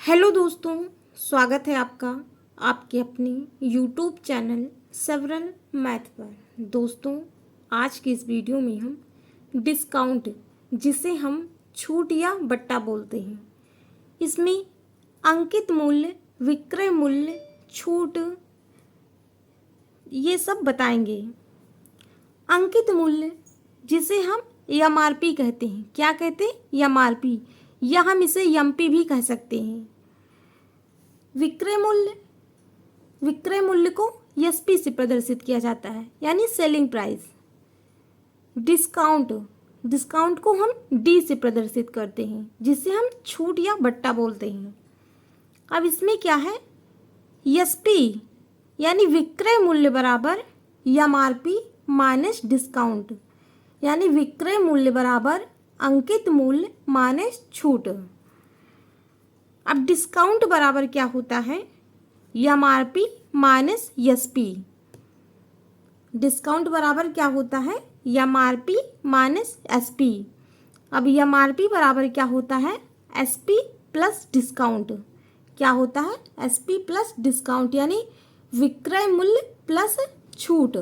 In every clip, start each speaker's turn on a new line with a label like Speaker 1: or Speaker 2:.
Speaker 1: Hello दोस्तों, स्वागत है आपका आपके अपने यूट्यूब चैनल सेवरल मैथ पर। दोस्तों, आज की इस वीडियो में हम डिस्काउंट, जिसे हम छूट या बट्टा बोलते हैं, इसमें अंकित मूल्य, विक्रय मूल्य, छूट, ये सब बताएंगे। अंकित मूल्य, जिसे हम एमआरपी कहते हैं, क्या कहते हैं? एमआरपी, या हम इसे एमपी भी कह सकते हैं। विक्रय मूल्य, विक्रय मूल्य को एसपी से प्रदर्शित किया जाता है, यानी सेलिंग प्राइस। डिस्काउंट, डिस्काउंट को हम डी से प्रदर्शित करते हैं, जिसे हम छूट या बट्टा बोलते हैं। अब इसमें क्या है? एसपी यानी विक्रय मूल्य बराबर एमआरपी माइनस डिस्काउंट, यानी विक्रय मूल्य बराबर अंकित मूल्य माइनस छूट। अब डिस्काउंट बराबर क्या होता है? MRP minus SP. डिस्काउंट बराबर क्या होता है? MRP minus SP. अब एमआरपी बराबर क्या होता है? SP plus discount. क्या होता है? एसपी प्लस डिस्काउंट, यानी विक्रय मूल्य प्लस छूट।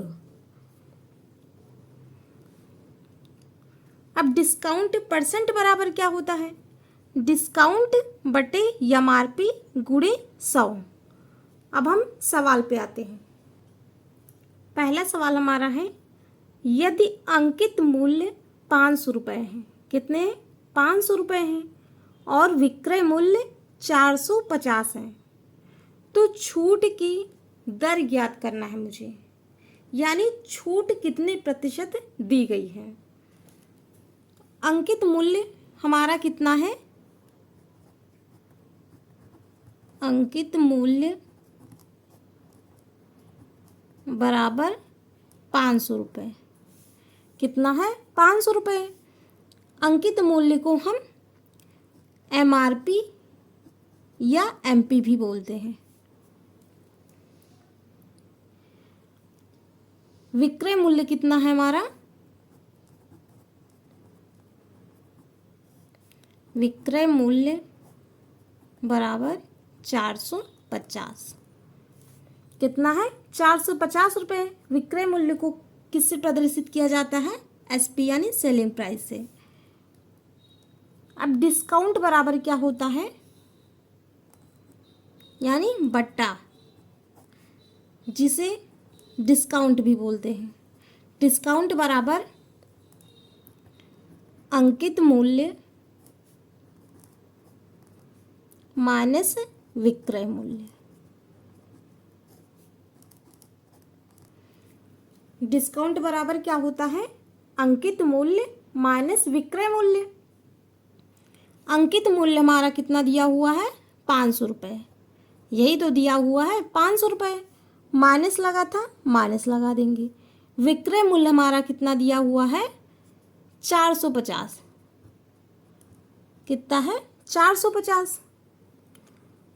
Speaker 1: अब डिस्काउंट परसेंट बराबर क्या होता है? डिस्काउंट बटे एमआरपी गुणे 100। अब हम सवाल पे आते हैं। पहला सवाल हमारा है, यदि अंकित मूल्य 500 रुपये है, कितने हैं? 500 रुपये हैं, और विक्रय मूल्य 450 है, तो छूट की दर ज्ञात करना है मुझे, यानी छूट कितने प्रतिशत दी गई है। अंकित मूल्य हमारा कितना है? अंकित मूल्य बराबर 500 रुपये। कितना है? 500 रुपये। अंकित मूल्य को हम एमआरपी या एमपी भी बोलते हैं। विक्रय मूल्य कितना है हमारा? विक्रय मूल्य बराबर 450। कितना है? 450 रुपये। विक्रय मूल्य को किससे प्रदर्शित किया जाता है? एसपी यानी सेलिंग प्राइस से। अब डिस्काउंट बराबर क्या होता है? यानी बट्टा, जिसे डिस्काउंट भी बोलते हैं। डिस्काउंट बराबर अंकित मूल्य माइनस विक्रय मूल्य। डिस्काउंट बराबर क्या होता है? अंकित मूल्य माइनस विक्रय मूल्य। अंकित मूल्य हमारा कितना दिया हुआ है? 500 रुपये। यही तो दिया हुआ है, 500 रुपये। माइनस लगा था, माइनस लगा देंगे। विक्रय मूल्य हमारा कितना दिया हुआ है? 450। कितना है? 450।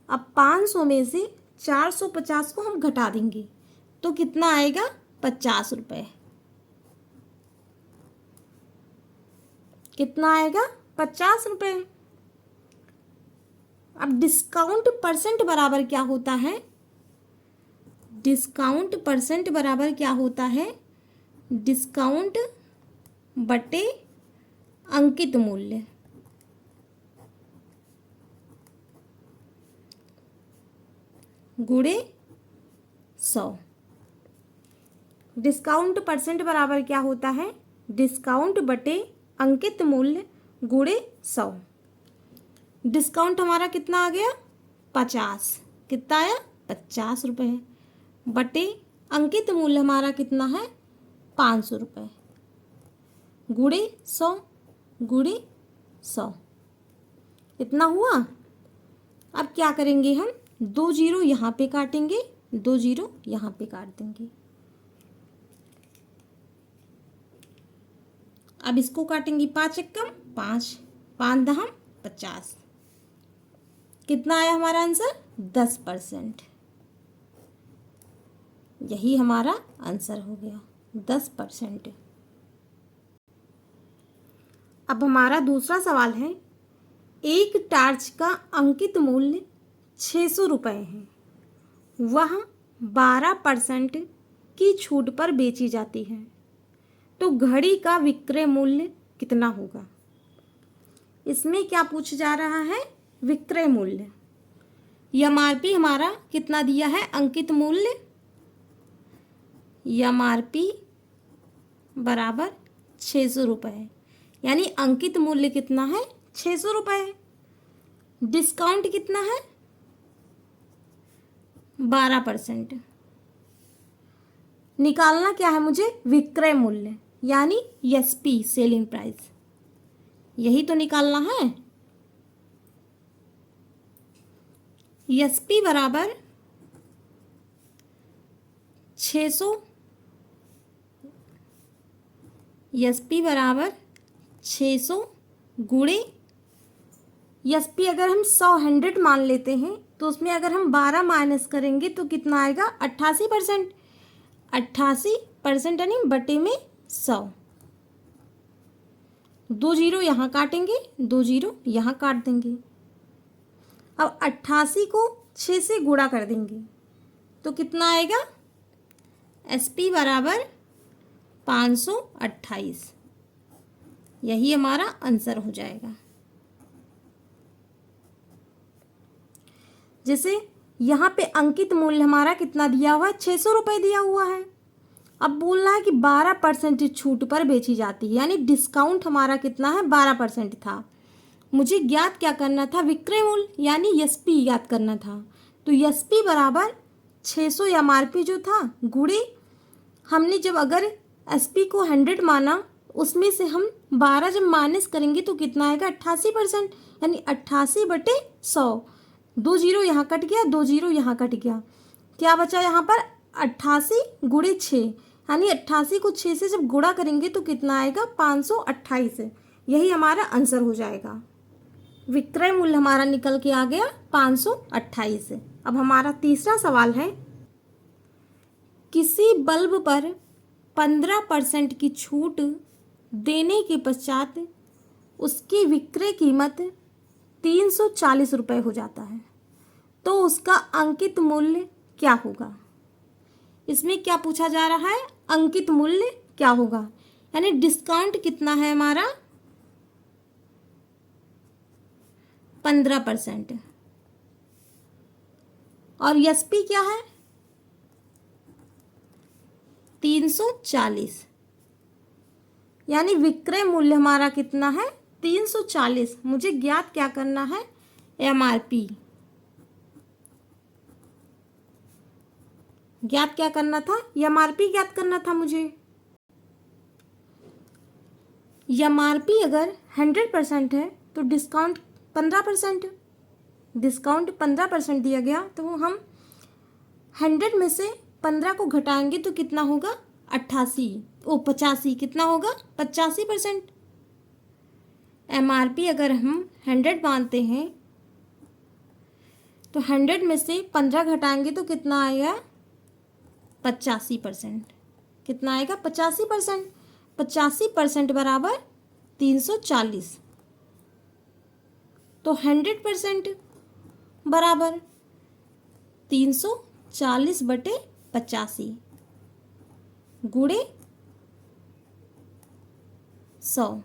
Speaker 1: अब 500 में से 450 को हम घटा देंगे, तो कितना आएगा? 50 रुपये। कितना आएगा? 50 रुपये। अब डिस्काउंट परसेंट बराबर क्या होता है? डिस्काउंट परसेंट बराबर क्या होता है? डिस्काउंट बटे अंकित मूल्य। गुणे 100। डिस्काउंट परसेंट बराबर क्या होता है? डिस्काउंट बटे अंकित मूल्य गुणे 100। डिस्काउंट हमारा कितना आ गया? 50। कितना आया? 50 रुपये। बटे अंकित मूल्य हमारा कितना है? 500 रुपये। गुणे 100। गुणे 100 इतना हुआ। अब क्या करेंगे हम? 2 जीरो यहाँ पे काटेंगे, 2 जीरो यहाँ पे काट देंगे। अब इसको काटेंगे 5 एकम 5, 5 दहम 50। कितना आया हमारा आंसर? 10%। यही हमारा आंसर हो गया, 10%। अब हमारा दूसरा सवाल है, एक टार्च का अंकित मूल्य 600 रुपये है वह 12% की छूट पर बेची जाती है तो घड़ी का विक्रय मूल्य कितना होगा। इसमें क्या पूछा जा रहा है, विक्रय मूल्य। एमआरपी हमारा कितना दिया है, अंकित मूल्य, एमआरपी बराबर 600 रुपये, यानी अंकित मूल्य कितना है, 600 रुपये। डिस्काउंट कितना है, 12%। निकालना क्या है मुझे, विक्रय मूल्य, यानी एसपी, सेलिंग प्राइस, यही तो निकालना है। एसपी बराबर 600, एसपी बराबर 600 गुणे, एसपी अगर हम 100 मान लेते हैं तो उसमें अगर हम 12 माइनस करेंगे तो कितना आएगा, 88%। 88% यानी बटे में 100। 2 जीरो यहाँ काटेंगे, 2 जीरो यहाँ काट देंगे। अब 88 को 6 से गुणा कर देंगे तो कितना आएगा, एसपी बराबर 528। यही हमारा आंसर हो जाएगा। जैसे यहाँ पे अंकित मूल्य हमारा कितना दिया हुआ है, 600 रुपये दिया हुआ है। अब बोल रहा है कि 12% छूट पर बेची जाती है, यानी डिस्काउंट हमारा कितना है, 12% था। मुझे ज्ञात क्या करना था, विक्रय मूल्य, यानी एसपी ज्ञात करना था। तो एसपी बराबर 600 एमआरपी जो था गुणे, हमने जब अगर एसपी को 100 माना, उसमें से हम 12 जब माइनस करेंगे तो कितना आएगा, 88%, यानी 88 बटे 100। 2 जीरो यहाँ कट गया, 2 जीरो यहाँ कट गया, क्या बचा यहाँ पर, 88 गुणे 6, यानी 88 को 6 से जब गुणा करेंगे तो कितना आएगा, 528। यही हमारा आंसर हो जाएगा। विक्रय मूल्य हमारा निकल के आ गया 528। अब हमारा तीसरा सवाल है, किसी बल्ब पर 15% की छूट देने के पश्चात उसकी विक्रय कीमत 340 रुपये हो जाता है तो उसका अंकित मूल्य क्या होगा। इसमें क्या पूछा जा रहा है, अंकित मूल्य क्या होगा, यानी डिस्काउंट कितना है हमारा, 15%, और एसपी क्या है, 340, यानी विक्रय मूल्य हमारा कितना है, 340। मुझे ज्ञात क्या करना है, एमआरपी ज्ञात क्या करना था, एमआरपी ज्ञात करना था मुझे। एमआरपी अगर 100% है तो डिस्काउंट 15%, डिस्काउंट 15% दिया गया तो हम 100 में से 15 को घटाएंगे तो कितना होगा, 85, कितना होगा, 85%। एमआरपी अगर हम 100 मानते हैं तो 100 में से 15 घटाएंगे तो कितना आएगा, 85%। कितना आएगा, 85%। 85% बराबर 340, तो 100% बराबर 340 बटे 85 गुणे 100।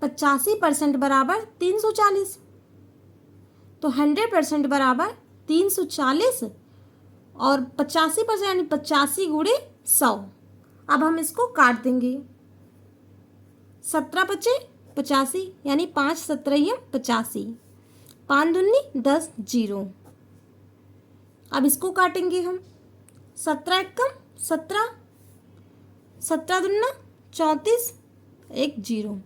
Speaker 1: 85% बराबर 340, तो 100% बराबर 340 और 85% यानी 85 गुणे 100। अब हम इसको काट देंगे, 17 बचे 85, यानी 5 17 85, 5 दूनी 10 जीरो। अब इसको काटेंगे हम, 17 एकम 17, 17 दूना 34, 1 जीरो,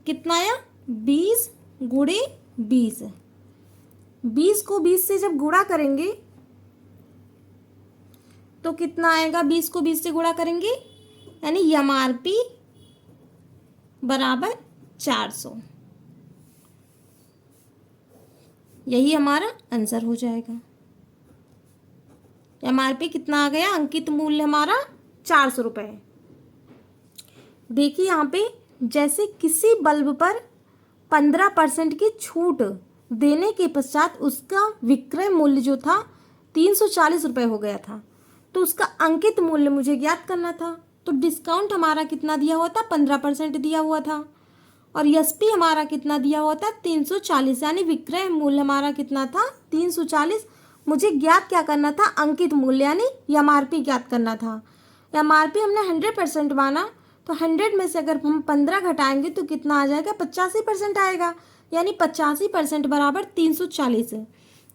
Speaker 1: कितना आया, 20 गुणे 20। 20 को 20 से जब गुणा करेंगे तो कितना आएगा, 20 को 20 से गुणा करेंगे, यानी एमआरपी बराबर 400। यही हमारा आंसर हो जाएगा। एमआरपी कितना आ गया, अंकित मूल्य हमारा 400 रुपये है। देखिए यहाँ पे जैसे किसी बल्ब पर 15% की छूट देने के पश्चात उसका विक्रय मूल्य जो था 340 रुपये हो गया था, तो उसका अंकित मूल्य मुझे ज्ञात करना था। तो डिस्काउंट हमारा कितना दिया हुआ था, 15% दिया हुआ था, और एसपी हमारा कितना दिया हुआ था, 340, यानी विक्रय मूल्य हमारा कितना था, 340। मुझे ज्ञात क्या करना था, अंकित मूल्य यानी एमआरपी ज्ञात करना था। एमआरपी हमने 100% माना, तो 100 में से अगर हम 15 घटाएंगे तो कितना आ जाएगा, 85% आएगा, यानी 85% बराबर 340 है।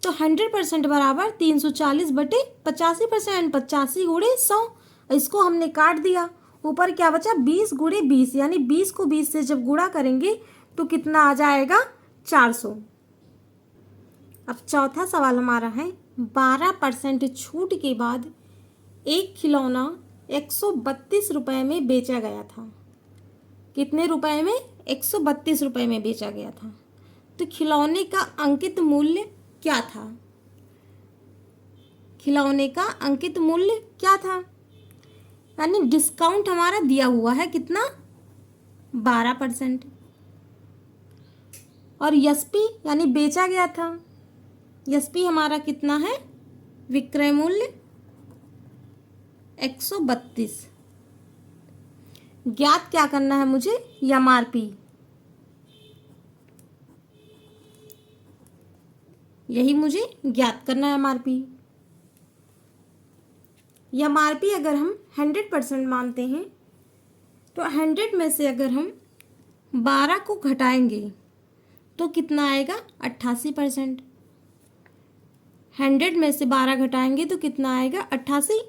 Speaker 1: तो 100% बराबर 340 बटे 85%, 85 गुणे 100। इसको हमने काट दिया, ऊपर क्या बचा, 20 गुणे 20, यानी 20 को 20 से जब गुणा करेंगे तो कितना आ जाएगा, 400। अब चौथा सवाल हमारा है, 12% छूट के बाद एक खिलौना 132 रुपये में बेचा गया था। कितने रुपए में, 132 रुपये में बेचा गया था। तो खिलौने का अंकित मूल्य क्या था, खिलौने का अंकित मूल्य क्या था, यानी डिस्काउंट हमारा दिया हुआ है कितना, 12%, और एसपी यानी बेचा गया था, एसपी हमारा कितना है, विक्रय मूल्य 132। ज्ञात क्या करना है मुझे, एमआरपी, यही मुझे ज्ञात करना है एमआरपी। एमआरपी अगर हम 100% मानते हैं तो 100 में से अगर हम 12 को घटाएंगे तो कितना आएगा, 88%। 100 में से 12 घटाएंगे तो कितना आएगा, 88।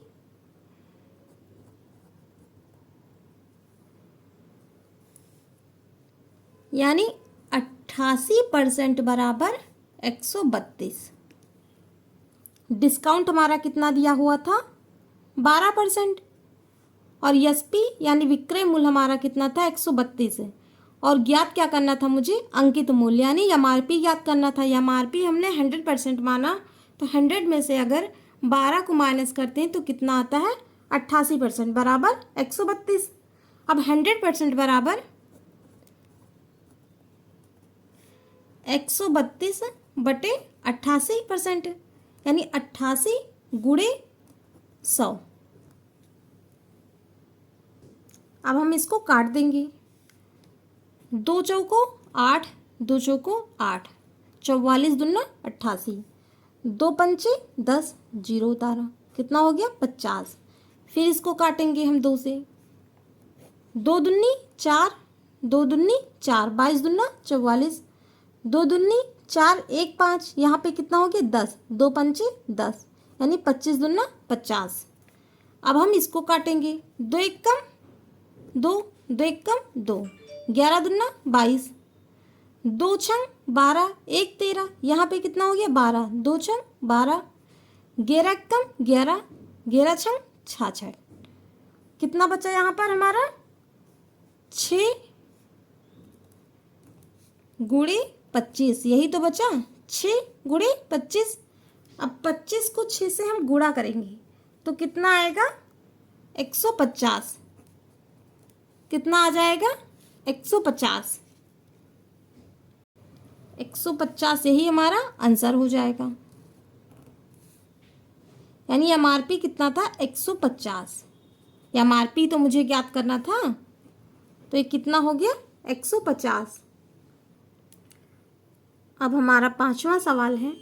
Speaker 1: यानी 88% बराबर 132। डिस्काउंट हमारा कितना दिया हुआ था, 12%, और एसपी यानी विक्रय मूल्य हमारा कितना था, 132 है। और ज्ञात क्या करना था मुझे, अंकित मूल्य यानी एमआरपी ज्ञात करना था। एमआरपी हमने 100% माना, तो 100 में से अगर 12 को माइनस करते हैं तो कितना आता है, 88% बराबर 132। अब 100% बराबर 132 बटे 88%, यानी 88 गुणे 100। अब हम इसको काट देंगे, 2 चौको 8, 2 चौको 8, 44 दूना 88, 2 पंचे 10, 0 उतारा, कितना हो गया, 50। फिर इसको काटेंगे हम 2 से, 2 दूनी 4, 2 दूनी 4, 22 दूना 44, 2 दूनी 4, 1 5, यहाँ पे कितना हो गया, 10, 2 पंचे 10, यानी 25 दूना 50। अब हम इसको काटेंगे, 2 एक कम 2, 2 एक कम 2, 11 दूना 22, 2 छंग 12, 1 13, यहाँ पे कितना हो गया, 12, 2 छंग 12, 11 एक कम 11, 11 छंग 66, कितना बचा यहाँ पर हमारा, 6 गुणे 25, यही तो बचा, 6 गुणे 25। अब 25 को 6 से हम गुणा करेंगे तो कितना आएगा, 150, कितना आ जाएगा, 150, 150 यही हमारा आंसर हो जाएगा। यानी एमआरपी कितना था, 150। एमआरपी तो मुझे ज्ञात करना था, तो ये कितना हो गया, 150। अब हमारा 5वां सवाल है,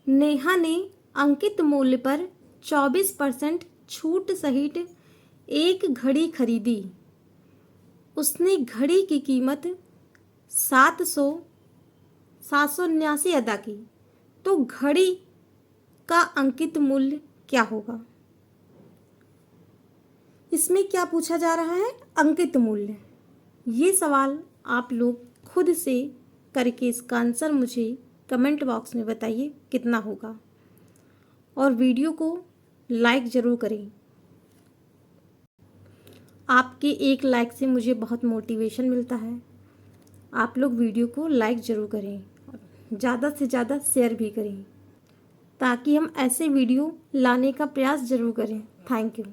Speaker 1: नेहा ने अंकित मूल्य पर 24% छूट सहित एक घड़ी खरीदी। उसने घड़ी की कीमत 779 अदा की, तो घड़ी का अंकित मूल्य क्या होगा। इसमें क्या पूछा जा रहा है, अंकित मूल्य। ये सवाल आप लोग खुद से करके इसका आंसर मुझे कमेंट बॉक्स में बताइए कितना होगा, और वीडियो को लाइक ज़रूर करें। आपके एक लाइक से मुझे बहुत मोटिवेशन मिलता है। आप लोग वीडियो को लाइक ज़रूर करें, ज़्यादा से ज़्यादा शेयर भी करें, ताकि हम ऐसे वीडियो लाने का प्रयास ज़रूर करें। Thank you.